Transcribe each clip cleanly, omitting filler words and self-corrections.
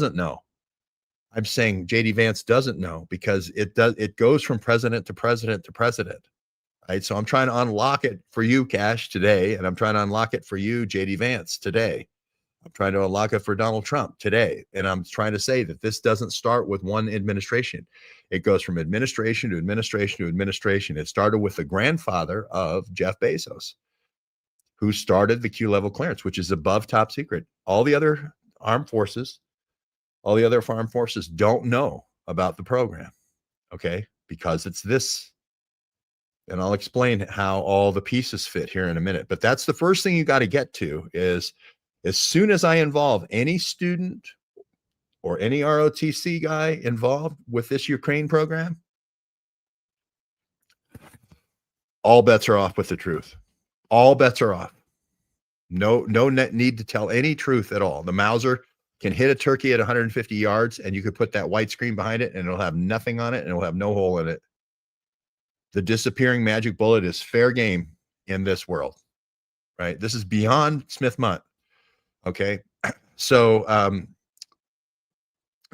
doesn't know. I'm saying JD Vance doesn't know because it goes from president to president to president. Right. So I'm trying to unlock it for you, Cash, today, and I'm trying to unlock it for you, JD Vance, today. I'm trying to unlock it for Donald Trump today. And I'm trying to say that this doesn't start with one administration. It goes from administration to administration to administration. It started with the grandfather of Jeff Bezos, who started the Q level clearance, which is above top secret. All the other armed forces don't know about the program. Okay. Because it's this. And I'll explain how all the pieces fit here in a minute. But that's the first thing you got to get to is, as soon as I involve any student or any ROTC guy involved with this Ukraine program, all bets are off with the truth. All bets are off. No need to tell any truth at all. The Mauser can hit a turkey at 150 yards, and you could put that white screen behind it, and it'll have nothing on it, and it'll have no hole in it. The disappearing magic bullet is fair game in this world, right? This is beyond Smith-Munt. Okay. So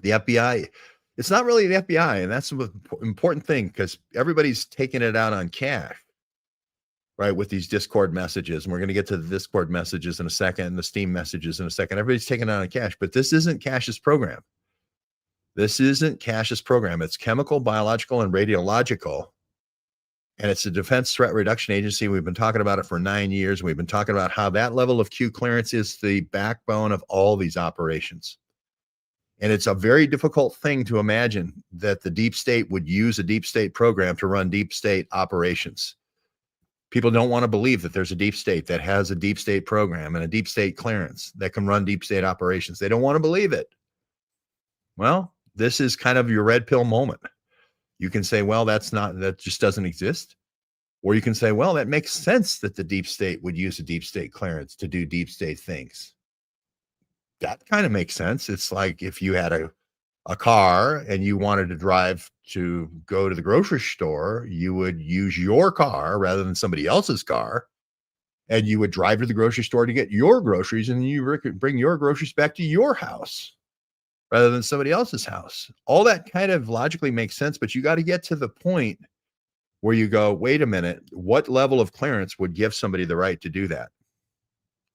the FBI, it's not really the FBI. And that's an important thing because everybody's taking it out on Cash, right? With these Discord messages. And we're going to get to the Discord messages in a second and the Steam messages in a second. Everybody's taking it out on Cash, but this isn't Cash's program. This isn't Cash's program. It's chemical, biological, and radiological. And it's a Defense Threat Reduction Agency. We've been talking about it for 9 years. We've been talking about how that level of Q clearance is the backbone of all these operations. And it's a very difficult thing to imagine that the deep state would use a deep state program to run deep state operations. People don't want to believe that there's a deep state that has a deep state program and a deep state clearance that can run deep state operations. They don't want to believe it. Well, this is kind of your red pill moment. You can say, well, that just doesn't exist. Or you can say, well, that makes sense that the deep state would use a deep state clearance to do deep state things. That kind of makes sense. It's like if you had a car and you wanted to drive to go to the grocery store, you would use your car rather than somebody else's car. And you would drive to the grocery store to get your groceries, and you bring your groceries back to your house rather than somebody else's house. All that kind of logically makes sense, but you got to get to the point where you go, wait a minute, what level of clearance would give somebody the right to do that?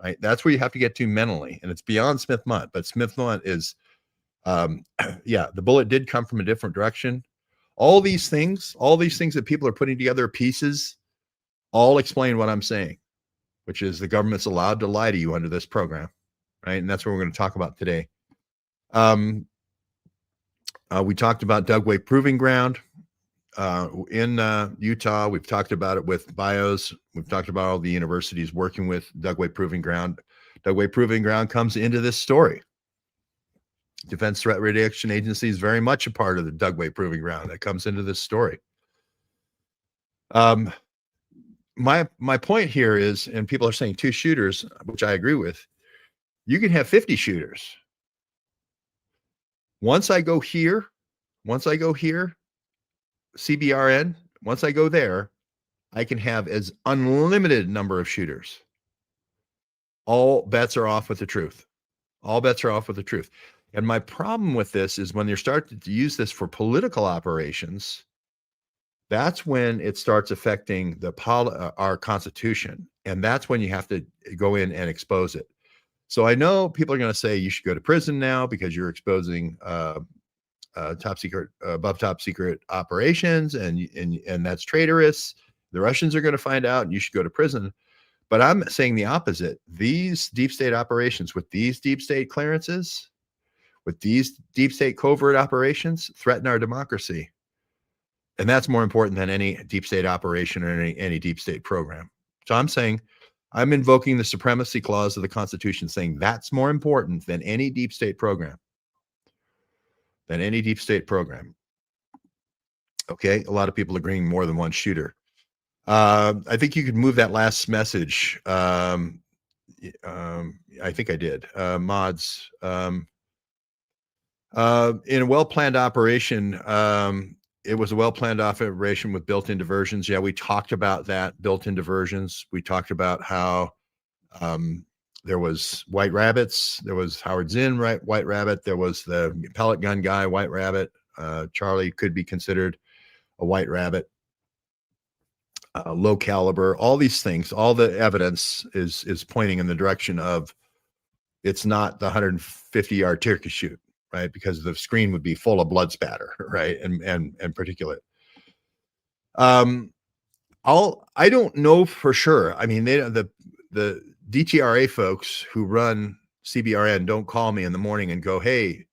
Right? That's where you have to get to mentally, and it's beyond Smith-Munt, but Smith-Munt is, the bullet did come from a different direction. All these things that people are putting together pieces, all explain what I'm saying, which is the government's allowed to lie to you under this program, right? And that's what we're going to talk about today. We talked about Dugway Proving Ground in Utah. We've talked about it with BIOS. We've talked about all the universities working with Dugway Proving Ground. Dugway Proving Ground comes into this story. Defense Threat Reduction Agency is very much a part of the Dugway Proving Ground that comes into this story. My point here is, and people are saying 2 shooters, which I agree with. You can have 50 shooters. Once I go here, CBRN, once I go there, I can have as unlimited number of shooters. All bets are off with the truth. All bets are off with the truth. And my problem with this is when you're starting to use this for political operations, that's when it starts affecting our Constitution. And that's when you have to go in and expose it. So I know people are going to say you should go to prison now because you're exposing top secret, above top secret operations, and that's traitorous. The Russians are going to find out, and you should go to prison. But I'm saying the opposite. These deep state operations with these deep state clearances, with these deep state covert operations, threaten our democracy, and that's more important than any deep state operation or any deep state program. So I'm saying, I'm invoking the supremacy clause of the Constitution, saying that's more important than any deep state program. Okay, a lot of people agreeing more than one shooter. I think you could move that last message. I think I did. Mods. In a well-planned operation, it was a well-planned operation with built-in diversions. Yeah, we talked about that, built-in diversions. We talked about how There was White Rabbits. There was Howard Zinn, right? White Rabbit. There was the pellet gun guy, White Rabbit. Charlie could be considered a White Rabbit. Low caliber. All these things. All the evidence is pointing in the direction of it's not the 150-yard turkey shoot, right? Because the screen would be full of blood spatter, right? And particulate. I don't know for sure. I mean, the DTRA folks who run CBRN don't call me in the morning and go, "Hey,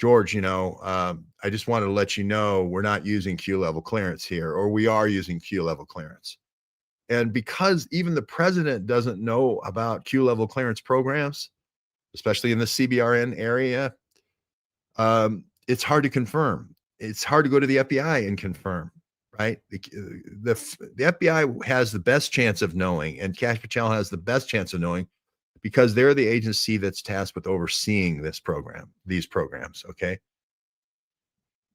George, I just wanted to let you know we're not using Q level clearance here, or we are using Q level clearance." And because even the president doesn't know about Q level clearance programs, especially in the CBRN area, it's hard to confirm. It's hard to go to the FBI and confirm, right? The FBI has the best chance of knowing, and Kash Patel has the best chance of knowing, because they're the agency that's tasked with overseeing these programs. Okay.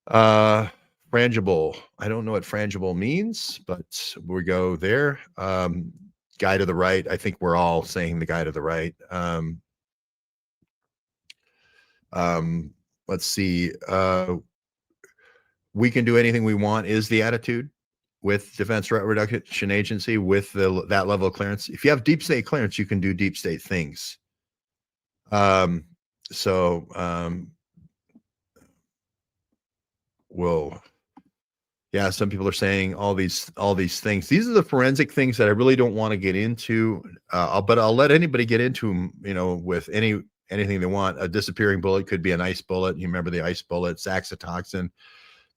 Frangible. I don't know what frangible means, but we go there. Guy to the right. I think we're all saying the guy to the right. Let's see. We can do anything we want is the attitude with Defense Threat Reduction Agency with that level of clearance. If you have deep state clearance, you can do deep state things. Yeah, some people are saying all these things. These are the forensic things that I really don't want to get into. But I'll let anybody get into them, with anything they want. A disappearing bullet could be an ice bullet. You remember the ice bullet, saxitoxin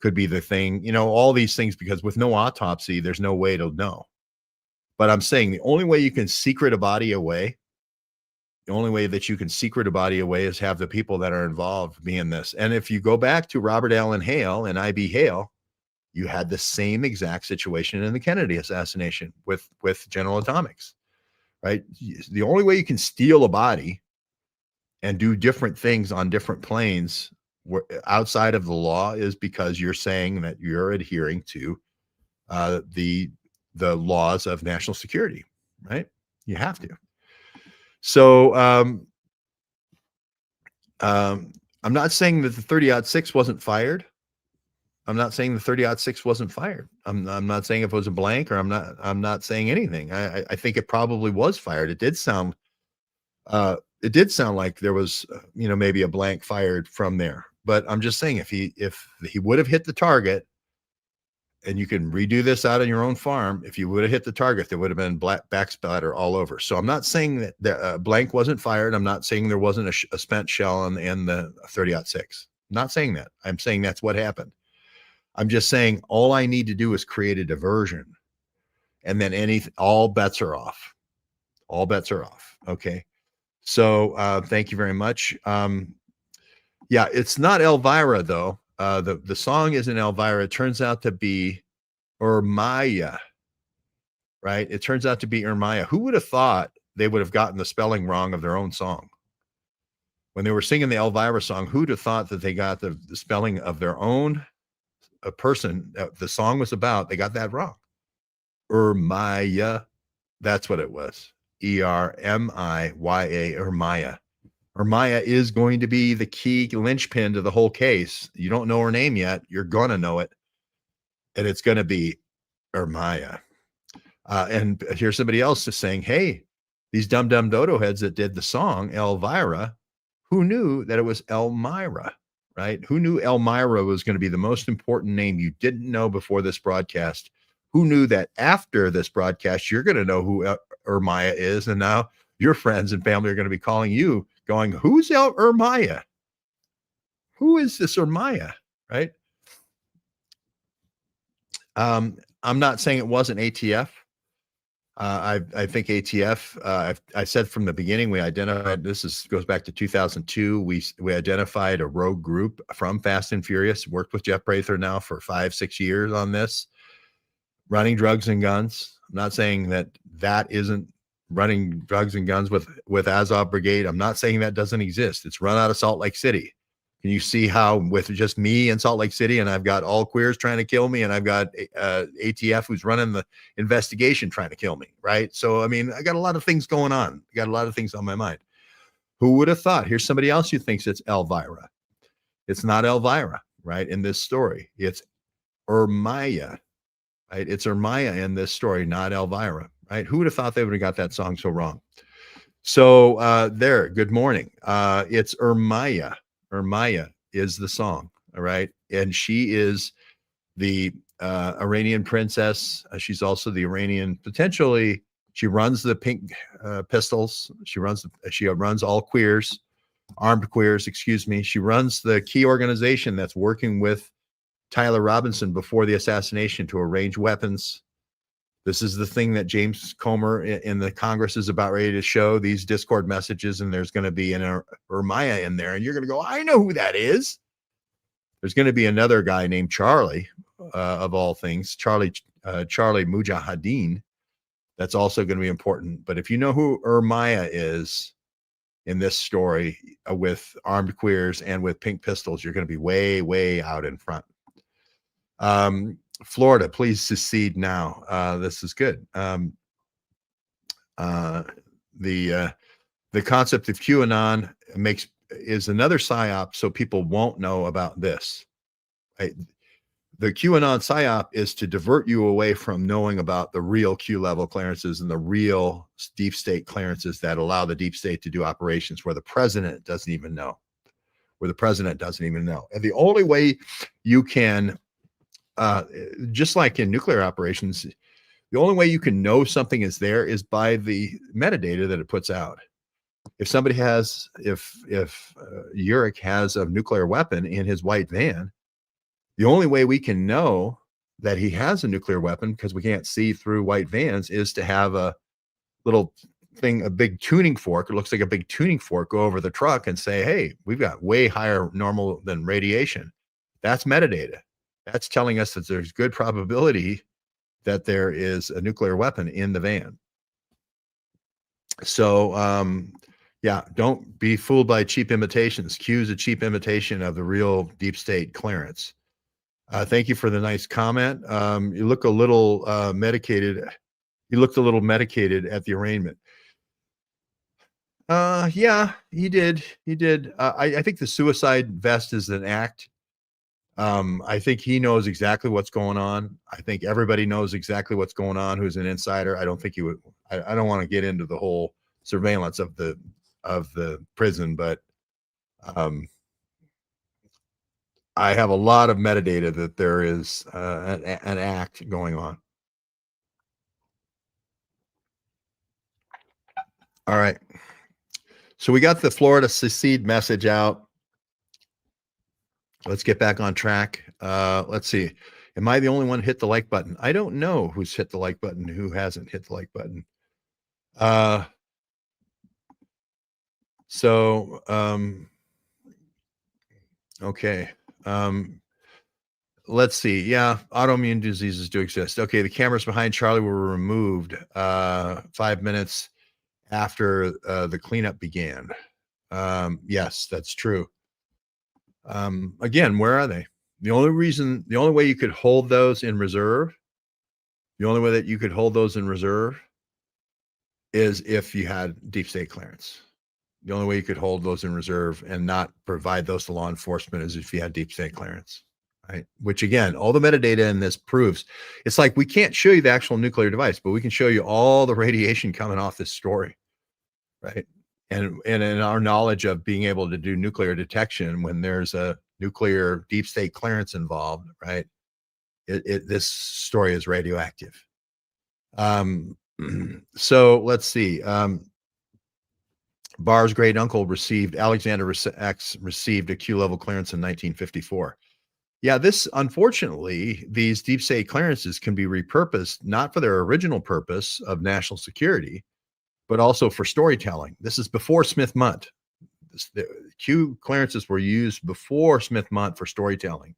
could be the thing, all these things, because with no autopsy, there's no way to know. But I'm saying the only way you can secret a body away, is have the people that are involved be in this. And if you go back to Robert Allen Hale and I.B. Hale, you had the same exact situation in the Kennedy assassination with General Atomics, right? The only way you can steal a body and do different things on different planes outside of the law is because you're saying that you're adhering to the laws of national security, right? You have to. So I'm not saying that the 30-06 wasn't fired. I'm not saying the 30-06 wasn't fired. I'm not saying if it was a blank, or I'm not saying anything. I think it probably was fired. It did sound like there was maybe a blank fired from there. But I'm just saying if he would have hit the target, and you can redo this out on your own farm, if you would have hit the target, there would have been black backsplatter all over. So I'm not saying that the blank wasn't fired. I'm not saying there wasn't a spent shell in the 30-06. I'm not saying that. I'm saying that's what happened. I'm just saying all I need to do is create a diversion, and then all bets are off. All bets are off. Okay. So thank you very much. Yeah, it's not Elvira though. The song isn't Elvira. It turns out to be Ermaya, right? It turns out to be Ermaya. Who would have thought they would have gotten the spelling wrong of their own song? When they were singing the Elvira song, who'd have thought that they got the spelling of their own person the song was about? They got that wrong. Ermaya, that's what it was. Ermiya, Ermaya. Ermaya is going to be the key linchpin to the whole case. You don't know her name yet. You're going to know it. And it's going to be Ermaya. And here's somebody else just saying, hey, these dumb dodo heads that did the song Elvira, who knew that it was Elmira, right? Who knew Elmira was going to be the most important name you didn't know before this broadcast? Who knew that after this broadcast, you're going to know who Ermaya is? And now your friends and family are going to be calling you going, who's Ermaya? Who is this Ermaya, right? I'm not saying it wasn't ATF. I think ATF, I said from the beginning, we identified, goes back to 2002. We identified a rogue group from Fast and Furious, worked with Jeff Prather now for 5-6 years on this, running drugs and guns. I'm not saying that isn't running drugs and guns with Azov Brigade. I'm not saying that doesn't exist. It's run out of Salt Lake City. Can you see how with just me in Salt Lake City, and I've got all queers trying to kill me, and I've got ATF who's running the investigation trying to kill me, right? So, I mean, I got a lot of things going on. I got a lot of things on my mind. Who would have thought? Here's somebody else who thinks it's Elvira. It's not Elvira, right? In this story, it's Ermaya, right? It's Ermaya in this story, not Elvira, right? Who would have thought they would have got that song so wrong? So there, good morning. It's Ermaya. Ermaya is the song, all right? And she is the Iranian princess. She's also the Iranian, potentially, she runs the Pink Pistols. She runs all queers, armed queers, excuse me. She runs the key organization that's working with Tyler Robinson before the assassination to arrange weapons. This is the thing that James Comer in the Congress is about ready to show, these Discord messages, and there's going to be an Ermaya in there, and you're going to go, I know who that is. There's going to be another guy named Charlie, of all things, Charlie Mujahideen. That's also going to be important. But if you know who Ermaya is in this story with armed queers and with pink pistols, you're going to be way, way out in front. Florida, please secede now. This is good. The concept of QAnon is another psyop, so people won't know about this. Right? The QAnon psyop is to divert you away from knowing about the real Q level clearances and the real deep state clearances that allow the deep state to do operations where the president doesn't even know. And the only way you can, just like in nuclear operations, the only way you can know something is there is by the metadata that it puts out. If somebody has, if Urich has a nuclear weapon in his white van, the only way we can know that he has a nuclear weapon, because we can't see through white vans, is to have a little thing, a big tuning fork. It looks like a big tuning fork, go over the truck and say, hey, we've got way higher normal than radiation. That's metadata. That's telling us that there's good probability that there is a nuclear weapon in the van. So, yeah, don't be fooled by cheap imitations. Q is a cheap imitation of the real deep state clearance. Thank you for the nice comment. You look a little medicated. You looked a little medicated at the arraignment. Yeah, he did. I think the suicide vest is an act. I think he knows exactly what's going on. I think everybody knows exactly what's going on who's an insider. I don't think he would. I don't want to get into the whole surveillance of the prison, but I have a lot of metadata that there is an act going on. All right. So we got the Florida secede message out. Let's get back on track. Let's see. Am I the only one hit the like button? I don't know who's hit the like button, who hasn't hit the like button. Okay. Let's see. Yeah, autoimmune diseases do exist. Okay, the cameras behind Charlie were removed 5 minutes after the cleanup began. Yes, that's true. Again, where are they? The only way you could hold those in reserve, is if you had deep state clearance. The only way you could hold those in reserve and not provide those to law enforcement is if you had deep state clearance, right? Which again, all the metadata in this proves. It's like we can't show you the actual nuclear device, but we can show you all the radiation coming off this story, right? And in our knowledge of being able to do nuclear detection when there's a nuclear deep state clearance involved, right? This story is radioactive. So let's see. Barr's great uncle Alexander X received a Q level clearance in 1954. Yeah, unfortunately, these deep state clearances can be repurposed, not for their original purpose of national security, but also for storytelling. This is before Smith-Mundt. The Q clearances were used before Smith-Mundt for storytelling.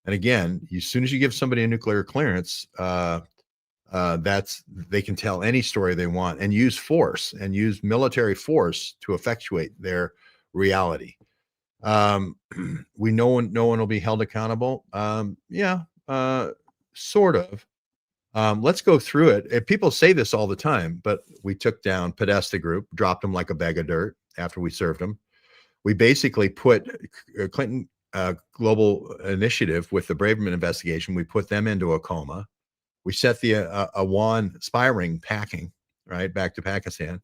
And again, as soon as you give somebody a nuclear clearance, they can tell any story they want and use force and use military force to effectuate their reality. We no one will be held accountable. Yeah, sort of. Let's go through it. People say this all the time, but we took down Podesta Group, dropped them like a bag of dirt after we served them. We basically put Clinton Global Initiative with the Braverman investigation. We put them into a coma. We set the Awan spy ring packing, right, back to Pakistan.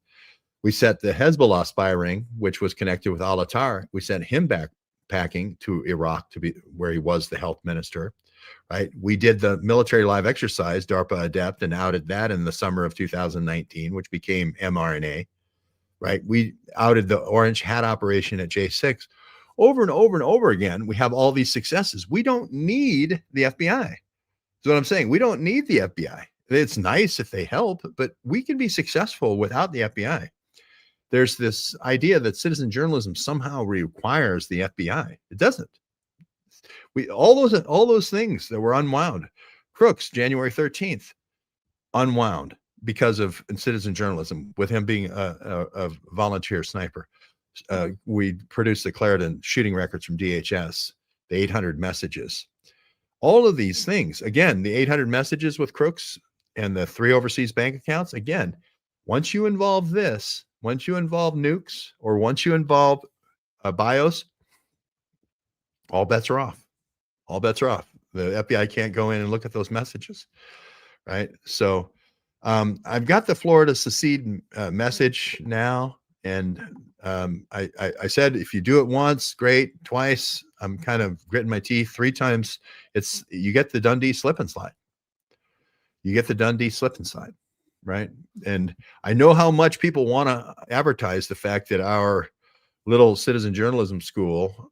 We set the Hezbollah spy ring, which was connected with Al-Attar. We sent him back packing to Iraq to be where he was the health minister, right? We did the military live exercise, DARPA Adept, and outed that in the summer of 2019, which became mRNA, right? We outed the Orange Hat operation at J6 over and over and over again. We have all these successes. We don't need the FBI. That's what I'm saying. We don't need the FBI. It's nice if they help, but we can be successful without the FBI. There's this idea that citizen journalism somehow requires the FBI. It doesn't. All those things that were unwound. Crooks, January 13th, unwound because of citizen journalism, with him being a volunteer sniper. We produced the Clarendon shooting records from DHS, the 800 messages. All of these things, again, the 800 messages with Crooks and the 3 overseas bank accounts, again, once you involve this, once you involve nukes, or once you involve BIOS, all bets are off. All bets are off. The FBI can't go in and look at those messages, right? So I've got the Florida secede message now, and I said if you do it once, great. Twice, I'm kind of gritting my teeth. 3 times, you get the Dundee slip and slide. You get the Dundee slip and slide, right? And I know how much people want to advertise the fact that our little citizen journalism school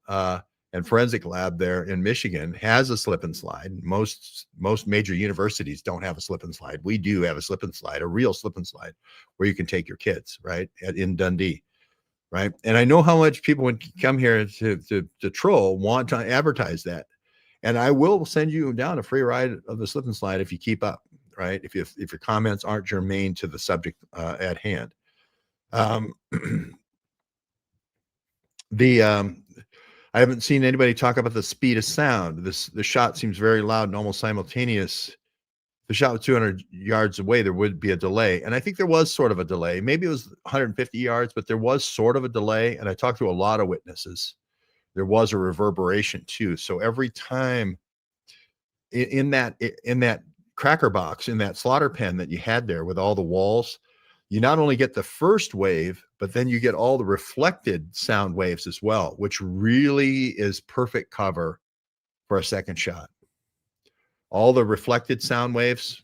and forensic lab there in Michigan has a slip and slide. Most major universities don't have a slip and slide. We do have a slip and slide, a real slip and slide, where you can take your kids, right, in Dundee, right? And I know how much people would come here to troll, want to advertise that, and I will send you down a free ride of the slip and slide if you keep up, right? If your comments aren't germane to the subject at hand. I haven't seen anybody talk about the speed of sound. The shot seems very loud and almost simultaneous. If the shot was 200 yards away, there would be a delay. And I think there was sort of a delay. Maybe it was 150 yards, but there was sort of a delay. And I talked to a lot of witnesses. There was a reverberation too. So every time in that cracker box, in that slaughter pen that you had there with all the walls, you not only get the first wave, but then you get all the reflected sound waves as well, which really is perfect cover for a second shot. All the reflected sound waves,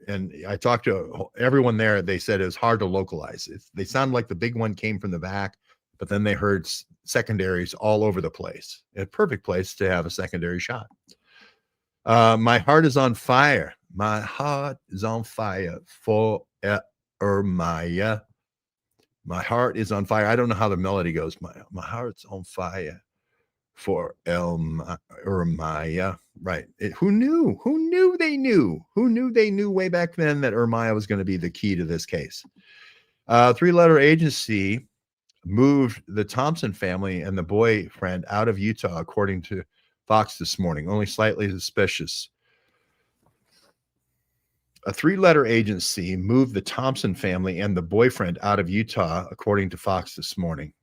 and I talked to everyone there, they said it was hard to localize. They sound like the big one came from the back, but then they heard secondaries all over the place. A perfect place to have a secondary shot. My heart is on fire. My heart is on fire for Ermaya. My heart is on fire. I don't know how the melody goes. My heart's on fire for Ermaya. Right. Who knew? Who knew they knew? Who knew they knew way back then that Ermaya was going to be the key to this case? 3-letter agency moved the Thompson family and the boyfriend out of Utah, according to Fox this morning. Only slightly suspicious. A 3-letter agency moved the Thompson family and the boyfriend out of Utah, according to Fox this morning.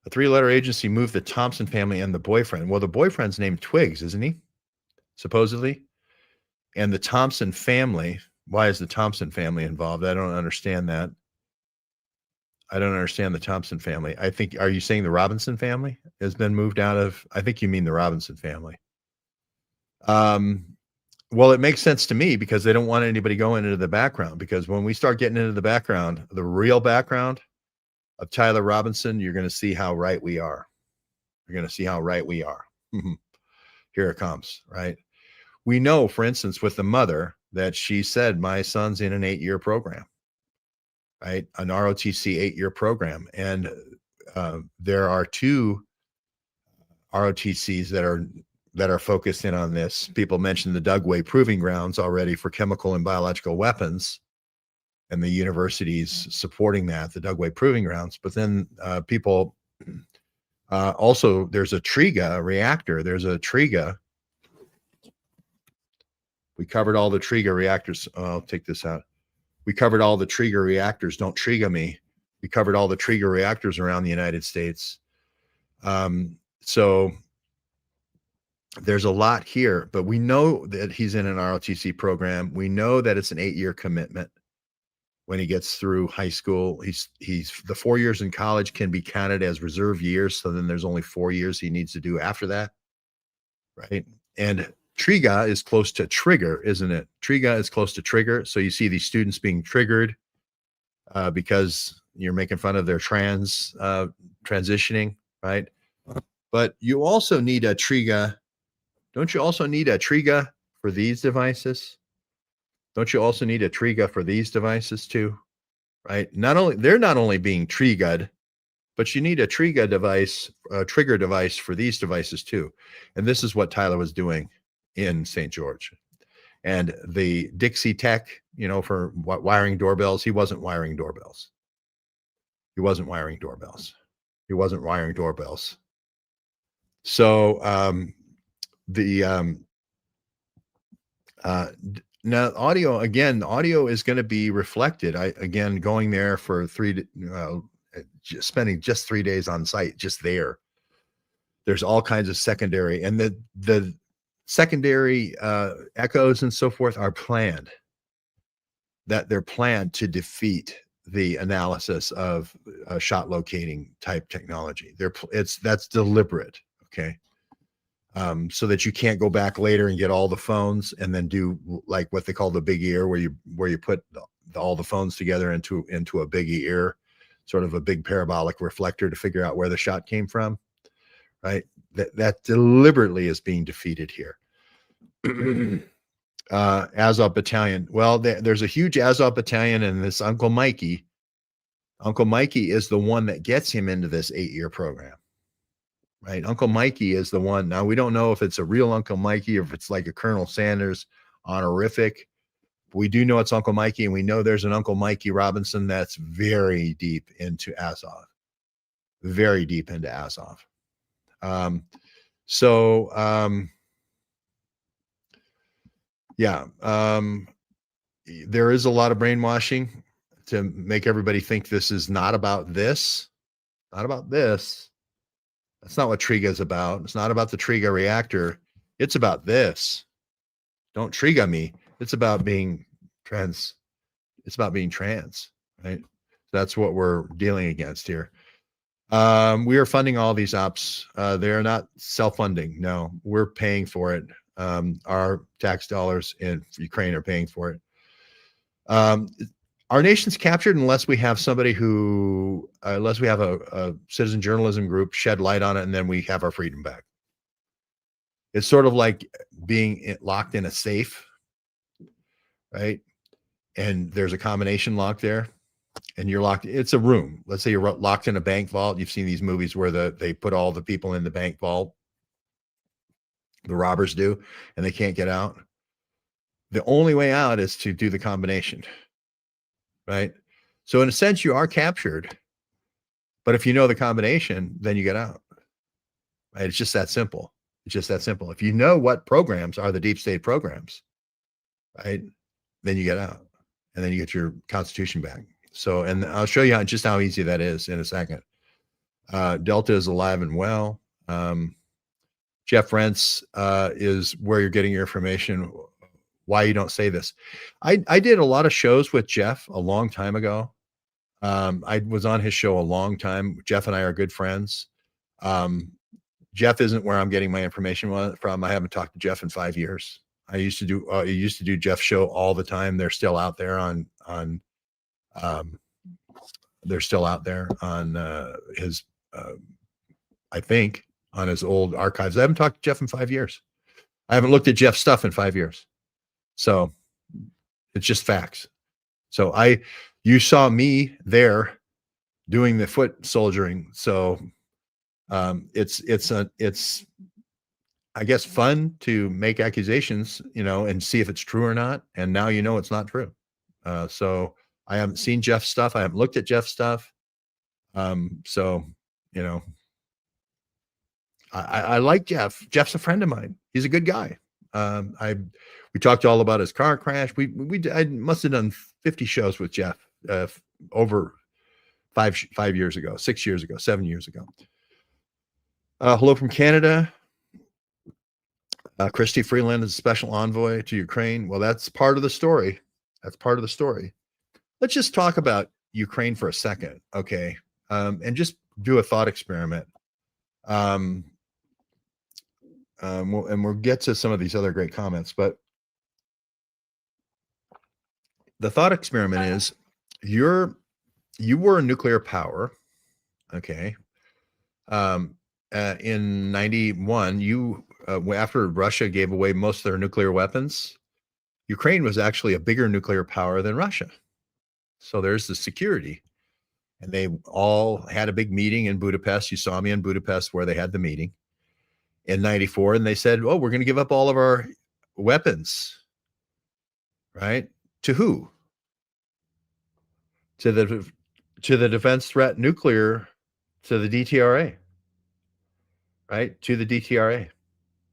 A 3-letter agency moved the Thompson family and the boyfriend. Well, the boyfriend's named Twiggs, isn't he? Supposedly. And the Thompson family, why is the Thompson family involved? I don't understand that. I don't understand the Thompson family. I think, are you saying the Robinson family has been moved out of? I think you mean the Robinson family. Well, it makes sense to me because they don't want anybody going into the background, because when we start getting into the background, the real background of Tyler Robinson, you're going to see how right we are. You're going to see how right we are. Here it comes, right? We know, for instance, with the mother, that she said, my son's in an 8-year program, right? An ROTC 8-year program. And there are 2 ROTCs that are focused in on this. People mentioned the Dugway Proving Grounds already for chemical and biological weapons. and the universities supporting that, the Dugway Proving Grounds. But then people also, there's a TRIGA reactor. There's a TRIGA. We covered all the TRIGA reactors. I'll take this out. We covered all the TRIGA reactors. Don't TRIGA me. We covered all the TRIGA reactors around the United States. So there's a lot here, but we know that he's in an ROTC program. We know that it's an 8-year commitment. When he gets through high school, he's the 4 years in college can be counted as reserve years. So then there's only 4 years he needs to do after that. Right. And TRIGA is close to trigger, isn't it? TRIGA is close to trigger. So you see these students being triggered because you're making fun of their transitioning, right? But you also need a TRIGA. Don't you also need a TRIGA for these devices? Don't you also need a TRIGA for these devices too? Right? They're not only being TRIGA'd, but you need a TRIGA device, a trigger device for these devices too. And this is what Tyler was doing in St. George. And the Dixie Tech, for wiring doorbells, he wasn't wiring doorbells. He wasn't wiring doorbells. He wasn't wiring doorbells. So now audio is going to be reflected. Going there for spending just 3 days on site, just there. There's all kinds of secondary, and the secondary echoes and so forth are planned. That they're planned to defeat the analysis of shot locating type technology. That's deliberate. Okay. So that you can't go back later and get all the phones and then do like what they call the big ear, where you put all the phones together into a big ear, sort of a big parabolic reflector to figure out where the shot came from, right? That deliberately is being defeated here. Azov Battalion. Well, there's a huge Azov Battalion, and this Uncle Mikey. Uncle Mikey is the one that gets him into this 8-year program. Right. Uncle Mikey is the one. Now, we don't know if it's a real Uncle Mikey or if it's like a Colonel Sanders honorific. But we do know it's Uncle Mikey, and we know there's an Uncle Mikey Robinson that's very deep into Azov. Very deep into Azov. There is a lot of brainwashing to make everybody think this is not about this. Not about this. That's not what TRIGA is about. It's not about the TRIGA reactor. It's about this. Don't TRIGA me. It's about being trans. It's about being trans, right? That's what we're dealing against here. We are funding all these ops. They are not self-funding. No, we're paying for it. Our tax dollars in Ukraine are paying for it. Our nation's captured unless we have somebody unless we have a citizen journalism group shed light on it, and then we have our freedom back. It's sort of like being locked in a safe, right? And there's a combination lock there, and you're locked. It's a room. Let's say you're locked in a bank vault. You've seen these movies where they put all the people in the bank vault. The robbers do, and they can't get out. The only way out is to do the combination. Right. So in a sense, you are captured, but if you know the combination, then you get out. Right. It's just that simple. It's just that simple. If you know what programs are the deep state programs, right, then you get out, and then you get your constitution back. So, and I'll show you just how easy that is in a second. Delta is alive and well. Jeff Rentz is where you're getting your information. Why you don't say this. I did a lot of shows with Jeff a long time ago. I was on his show a long time. Jeff and I are good friends. Jeff isn't where I'm getting my information from. I haven't talked to Jeff in 5 years. I used to do Jeff's show all the time. They're still out there on his I think on his old archives. I haven't talked to Jeff in 5 years. I haven't looked at Jeff's stuff in 5 years. So it's just facts. So you saw me there doing the foot soldiering. So it's I guess fun to make accusations, and see if it's true or not. And now it's not true. So I haven't seen Jeff's stuff. I haven't looked at Jeff's stuff. So, you know, I like Jeff. Jeff's a friend of mine. He's a good guy. We talked all about his car crash. I must have done 50 shows with Jeff over 5 years ago, 6 years ago, 7 years ago. Hello from Canada. Christy Freeland is a special envoy to Ukraine. Well, that's part of the story. That's part of the story. Let's just talk about Ukraine for a second, okay? And just do a thought experiment. And we'll get to some of these other great comments, but the thought experiment is you were a nuclear power, okay? In 91, after Russia gave away most of their nuclear weapons, Ukraine was actually a bigger nuclear power than Russia. So there's the security. And they all had a big meeting in Budapest. You saw me in Budapest where they had the meeting in 94. And they said, oh, we're going to give up all of our weapons, right? To who? To the defense threat nuclear, to the DTRA, right? To the DTRA.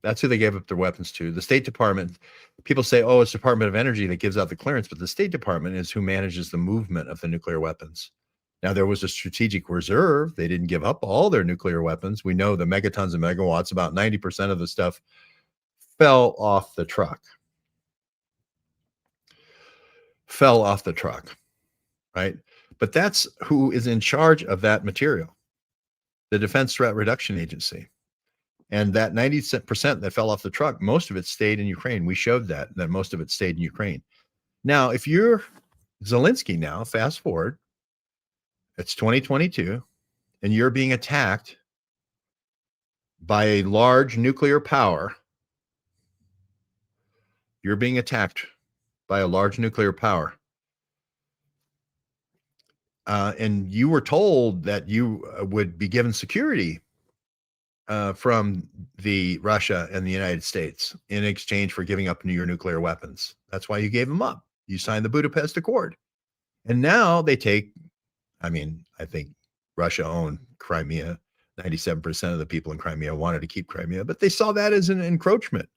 That's who they gave up their weapons to. The State Department, people say, oh, it's Department of Energy that gives out the clearance, but the State Department is who manages the movement of the nuclear weapons. Now, there was a strategic reserve. They didn't give up all their nuclear weapons. We know the megatons and megawatts, about 90% of the stuff fell off the truck. Fell off the truck, right? But that's who is in charge of that material, the Defense Threat Reduction Agency. And that 90% that fell off the truck, most of it stayed in Ukraine. We showed that most of it stayed in Ukraine. Now, if you're Zelensky now, fast forward, it's 2022, and you're being attacked by a large nuclear power. You're being attacked by a large nuclear power. And you were told that you would be given security from the Russia and the United States in exchange for giving up your nuclear weapons. That's why you gave them up. You signed the Budapest Accord. And now they take, I think Russia owned Crimea. 97% of the people in Crimea wanted to keep Crimea, but they saw that as an encroachment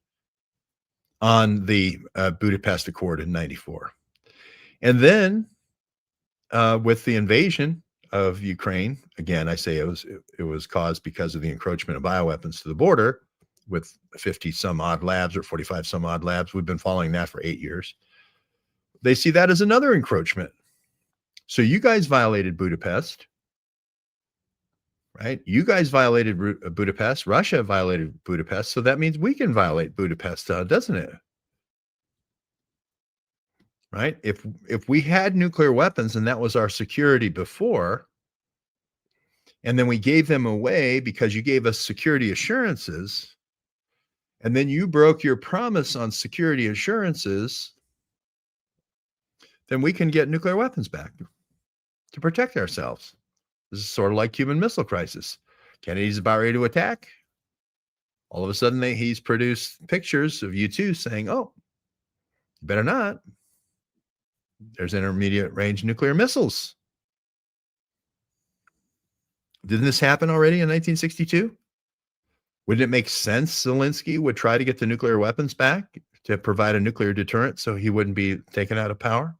on the Budapest Accord in 94. And then with the invasion of Ukraine, again, I say it was caused because of the encroachment of bioweapons to the border with 50 some odd labs or 45 some odd labs. We've been following that for 8 years. They see that as another encroachment. So you guys violated Budapest, right? You guys violated Budapest. Russia violated Budapest. So that means we can violate Budapest, doesn't it? Right? If we had nuclear weapons and that was our security before, and then we gave them away because you gave us security assurances, and then you broke your promise on security assurances, then we can get nuclear weapons back to protect ourselves. This is sort of like Cuban Missile Crisis. Kennedy's about ready to attack. All of a sudden, he's produced pictures of U-2 saying, oh, you better not. There's intermediate range nuclear missiles. Didn't this happen already in 1962? Wouldn't it make sense Zelensky would try to get the nuclear weapons back to provide a nuclear deterrent so he wouldn't be taken out of power?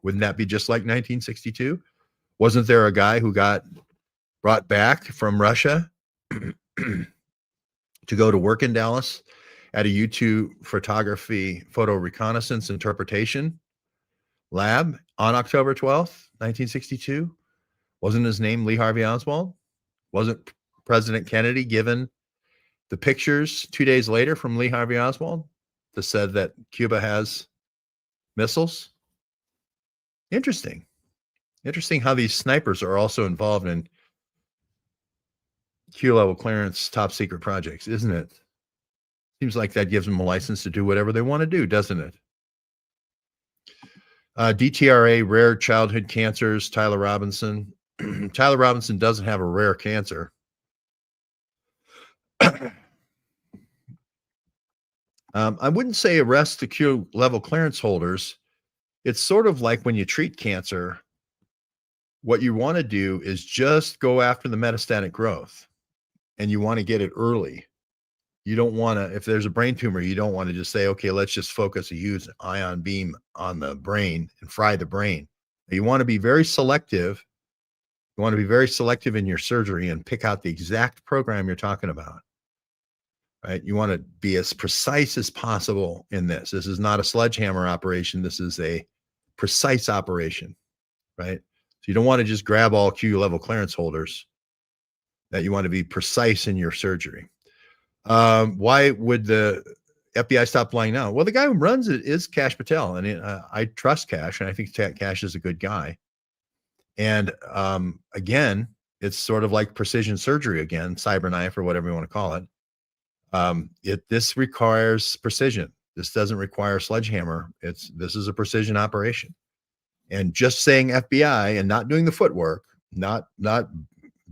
Wouldn't that be just like 1962? Wasn't there a guy who got brought back from Russia to go to work in Dallas at a U-2 photography, photo reconnaissance interpretation lab on October 12th, 1962? Wasn't his name Lee Harvey Oswald? Wasn't President Kennedy given the pictures 2 days later from Lee Harvey Oswald that said that Cuba has missiles? Interesting. Interesting how these snipers are also involved in Q-level clearance, top secret projects, isn't it? Seems like that gives them a license to do whatever they want to do, doesn't it? DTRA, rare childhood cancers, Tyler Robinson. Tyler Robinson doesn't have a rare cancer. I wouldn't say arrest the Q-level clearance holders It's sort of like when you treat cancer, what you want to do is just go after the metastatic growth, and you want to get it early. You don't want to, if there's a brain tumor, you don't want to just say, okay, let's just focus a huge ion beam on the brain and fry the brain. You want to be very selective. You want to be very selective in your surgery and pick out the exact program you're talking about, right? You want to be as precise as possible in this. This is not a sledgehammer operation. This is a precise operation, right? So you don't want to just grab all Q level clearance holders. That you want to be precise in your surgery. Why would the FBI stop lying now? Well, the guy who runs it is Kash Patel, and I trust Kash, and I think Kash is a good guy. And again, it's sort of like precision surgery again, cyberknife or whatever you want to call it. This requires precision. This doesn't require sledgehammer. This is a precision operation. And just saying FBI and not doing the footwork, not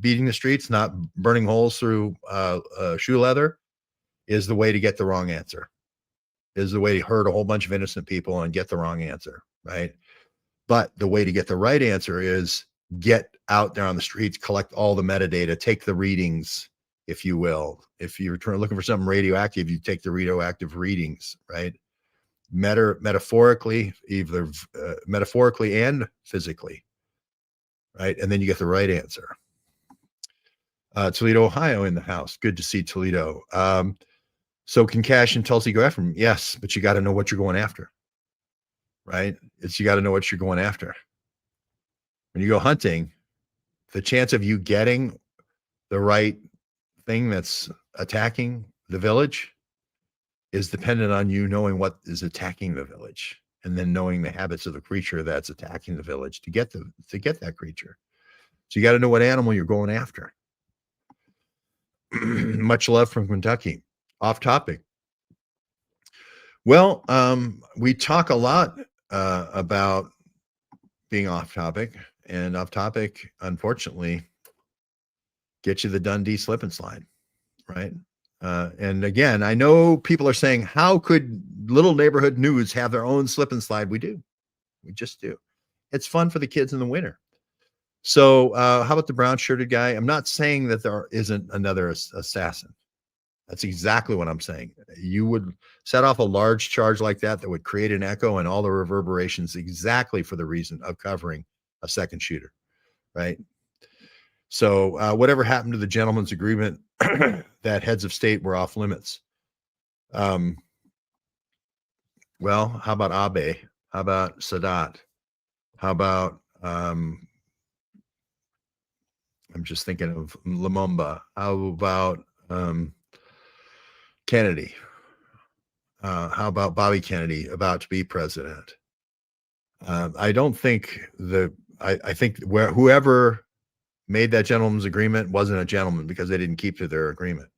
beating the streets, not burning holes through shoe leather, is the way to get the wrong answer. Is the way to hurt a whole bunch of innocent people and get the wrong answer, right? But the way to get the right answer is get out there on the streets, collect all the metadata, take the readings, if you will. If you're looking for something radioactive, you take the radioactive readings, right? Metaphorically, either metaphorically and physically, right? And then you get the right answer. Toledo, Ohio in the house. Good to see Toledo. So can Kash and Tulsi go after him? Yes, but you got to know what you're going after, right? You got to know what you're going after. When you go hunting, the chance of you getting the right thing that's attacking the village is dependent on you knowing what is attacking the village, and then knowing the habits of the creature that's attacking the village to get that creature. So you got to know what animal you're going after. Much love from Kentucky. Off topic. Well, we talk a lot about being off topic, and off topic, unfortunately, get you the Dundee slip and slide, right? And again, I know people are saying, how could little neighborhood news have their own slip and slide? We do. We just do. It's fun for the kids in the winter. So how about the brown shirted guy? I'm not saying that there isn't another assassin. That's exactly what I'm saying. You would set off a large charge like that would create an echo and all the reverberations exactly for the reason of covering a second shooter, right? So whatever happened to the gentleman's agreement that heads of state were off limits? Well, how about Abe? How about Sadat? How about I'm just thinking of Lumumba. How about Kennedy? How about Bobby Kennedy about to be president? I don't think I think whoever made that gentleman's agreement wasn't a gentleman, because they didn't keep to their agreement.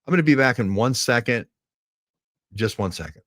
I'm going to be back in 1 second, just 1 second.